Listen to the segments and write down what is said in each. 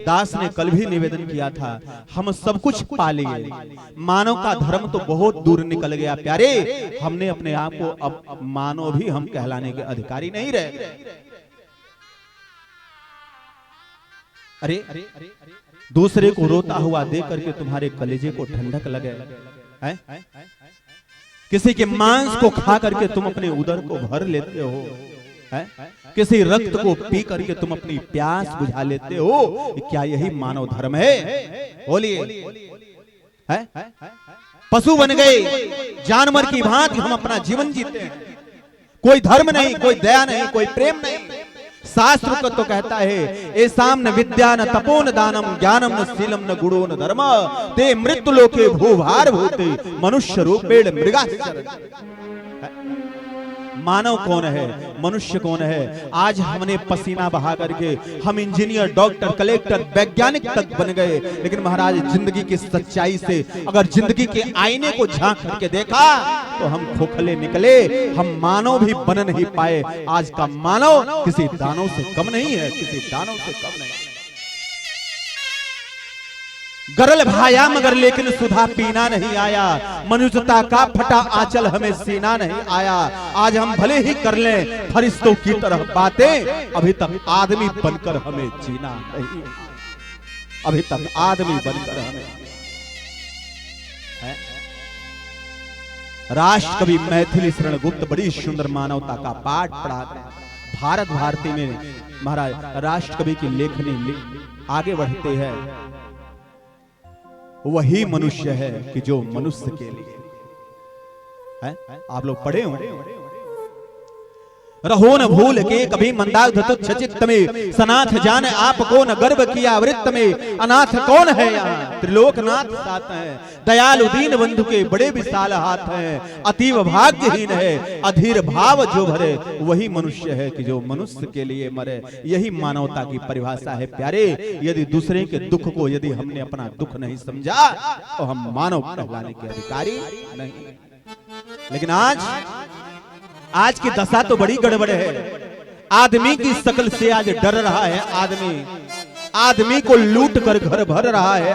दास ने कल भी निवेदन किया था, हम सब कुछ पा लिए, मानव का धर्म तो बहुत दूर निकल गया प्यारे। हमने अपने आप को अब मानव भी हम कहलाने के अधिकारी नहीं रहे। अरे दूसरे को रोता हुआ देख करके तुम्हारे कलेजे को ठंडक लगे है? किसी के मांस को खा करके तुम अपने उदर को भर लेते हो है? किसी रक्त को पी करके तुम अपनी प्यास बुझा लेते हो। क्या यही मानव धर्म है? बोलिए, है? पशु बन गए, जानवर की भांति हम अपना जीवन जीते हैं। कोई धर्म नहीं, कोई दया नहीं, कोई प्रेम नहीं। शास्त्र को तो कहता है एसाम न विद्या न तपो न दानम ज्ञानम न शीलम न गुणो न धर्म ते मृत्यु लोके भूभार भूते मनुष्य रूपेण मृगाश्चर। मानव कौन है? मनुष्य कौन है? आज हमने पसीना बहा करके हम इंजीनियर, डॉक्टर, कलेक्टर, वैज्ञानिक तक बन गए, लेकिन महाराज जिंदगी की सच्चाई से अगर जिंदगी के आईने को झांक करके देखा तो हम खोखले निकले, हम मानव भी बन नहीं पाए। आज का मानव किसी दानव से कम नहीं है, किसी दानव से कम नहीं। गरल भाया मगर लेकिन सुधा पीना नहीं आया, मनुष्यता का फटा आंचल हमें सीना नहीं आया। आज हम भले ही कर लें फरिश्तों की तरह बातें, अभी तक आदमी बनकर हमें जीना नहीं, अभी तक आदमी बनकर हमें है? राष्ट्र कवि मैथिली शरण गुप्त बड़ी सुंदर मानवता का पाठ पढ़ाते हैं। भारत भारती में महाराज राष्ट्र कवि की लेखनी आगे बढ़ते हैं। वही मनुष्य है कि जो मनुष्य के लिए है। आप लोग पढ़े हो, रहो न भूल के कभी मंदाग्ध तुच्छ चित्त में, सनाथ जान आपको न गर्व किया वृत्त में। अनाथ कौन है यहाँ? त्रिलोकनाथ साथ है, दयालु दीन बंधु के बड़े विशाल हाथ हैं। अतीव भाग्यहीन है अधीर भाव जो भरे, वही मनुष्य है कि जो मनुष्य के लिए मरे। यही मानवता की परिभाषा है प्यारे। यदि दूसरे के दुख को यदि हमने अपना दुख नहीं समझा तो हम मानव कहलाने के अधिकारी नहीं। लेकिन आज की दशा तो बड़ी गड़बड़ है। आदमी की शकल से आज डर रहा है आदमी को लूट कर घर भर रहा है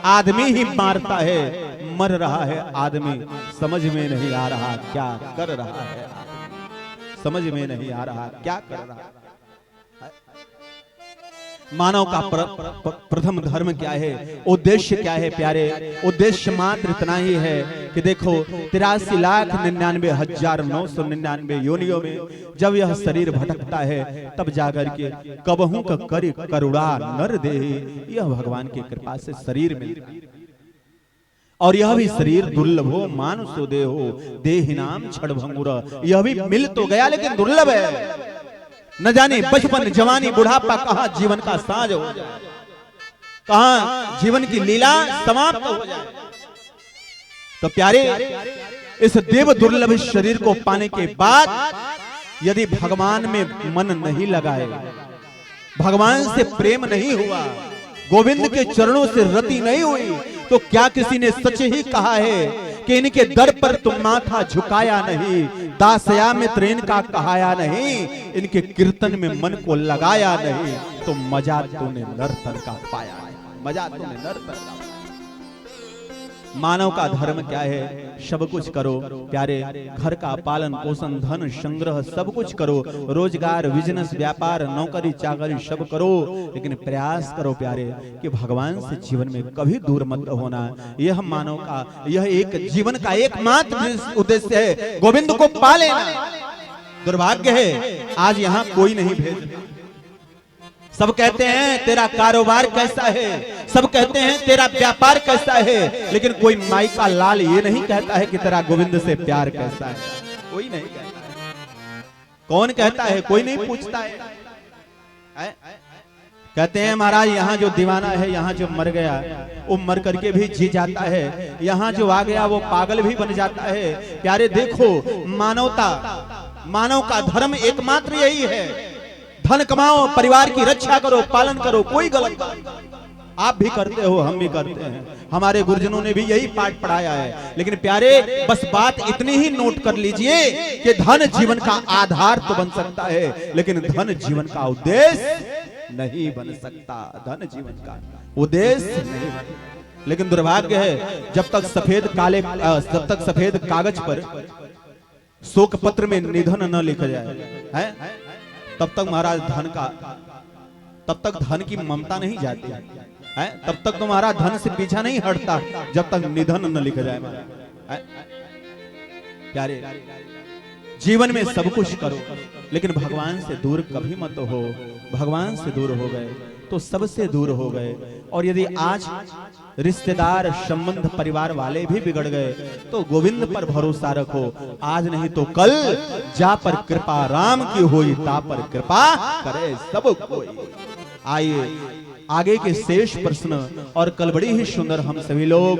आदमी ही मारता है, मर रहा है आदमी। समझ में नहीं आ रहा क्या कर रहा है, समझ में नहीं आ रहा क्या कर रहा है। मानव का प्रथम धर्म क्या है, उद्देश्य क्या है प्यारे? उद्देश्य मात्र इतना ही है कि देखो 83,99,999 योनियों में जब यह शरीर भटकता है तब जाकर के कबहू का करुणा नर दे, यह भगवान की कृपा से शरीर मिलता है। और यह भी शरीर दुर्लभो मानुषो देहो देहिनाम क्षण भंगुरा, यह भी मिल तो गया लेकिन दुर्लभ है। न जाने बचपन जवानी बुढ़ापा कहाँ जीवन का साँझ हो जाए, कहाँ जीवन की लीला समाप्त हो जाए। तो प्यारे इस देव दुर्लभ शरीर को पाने के बाद यदि भगवान में मन नहीं लगाए, भगवान से प्रेम नहीं हुआ, गोविंद के चरणों से रति नहीं हुई, तो क्या किसी ने सच ही कहा है कि इनके दर पर तुम माथा झुकाया नहीं, दासया में त्रेन का कहाया नहीं, इनके कीर्तन में मन को लगाया नहीं, तो मजा तूने नर्तन का पाया, मजा तूने नर्तन का। मानव का धर्म क्या है? सब कुछ करो प्यारे, घर का पालन पोषण धन संग्रह सब कुछ करो, रोजगार बिजनेस व्यापार नौकरी चाकरी सब करो, लेकिन प्रयास करो प्यारे कि भगवान से जीवन में कभी दूर मत होना। यह मानव का यह एक जीवन का एकमात्र उद्देश्य है, गोविंद को पा लेना। दुर्भाग्य है आज यहाँ कोई नहीं भेज। सब कहते हैं तेरा कारोबार कैसा है, सब कहते हैं तेरा व्यापार कैसा है, लेकिन कोई माई का लाल ये नहीं कहता है कि तेरा गोविंद से प्यार कैसा है। कोई नहीं कहता है। कौन कहता है? कोई नहीं पूछता है। कहते हैं महाराज यहाँ जो दीवाना है, यहाँ जो मर गया वो मर करके भी जी जाता है, यहाँ जो आ गया वो पागल भी बन जाता है। प्यारे देखो मानवता, मानव का धर्म एकमात्र यही है, धन कमाओ, परिवार की रक्षा करो, पालन करो, कोई गलत आप भी करते हो, हम भी करते हैं, हमारे गुरुजनों ने भी यही पाठ पढ़ाया है। लेकिन प्यारे बस बात इतनी ही नोट कर लीजिए कि धन जीवन का आधार तो बन सकता है, लेकिन धन जीवन का उद्देश्य नहीं बन सकता, धन जीवन का उद्देश्य नहीं बन। लेकिन दुर्भाग्य है, जब तक सफेद कागज पर शोक पत्र में निधन न लिखा जाए है, तब तक महाराज तब तक धन की ममता नहीं जाती है, तब तक तुम्हारा धन से पीछा नहीं हटता, जब तक निधन न लिखा जाए महाराज। प्यारे, जीवन में सब कुछ करो, लेकिन भगवान से दूर कभी मत हो। भगवान से दूर हो गए तो सबसे दूर हो गए। और यदि आज रिश्तेदार, संबंध, परिवार वाले भी बिगड़ गए तो गोविंद पर भरोसा रखो, आज नहीं तो कल जा पर कृपा राम की होई, ता पर कृपा करे सब कोई। आइए आगे के शेष प्रश्न, और कल बड़ी ही सुंदर हम सभी लोग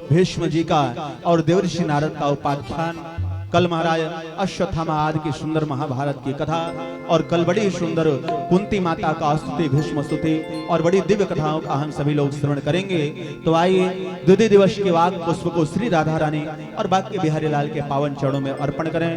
भीष्म जी का और देवर्षि नारद का उपाख्यान, कल महाराज अश्वत्थामा आदि की सुंदर महाभारत की कथा, और कल बड़ी सुंदर कुंती माता का स्तुति, भीष्म स्तुति और बड़ी दिव्य कथाओं का हम सभी लोग श्रवण करेंगे। तो आइए द्वितीय दिवस के वाक पुष्प को श्री राधा रानी और बाकी बिहारी लाल के पावन चरणों में अर्पण करें।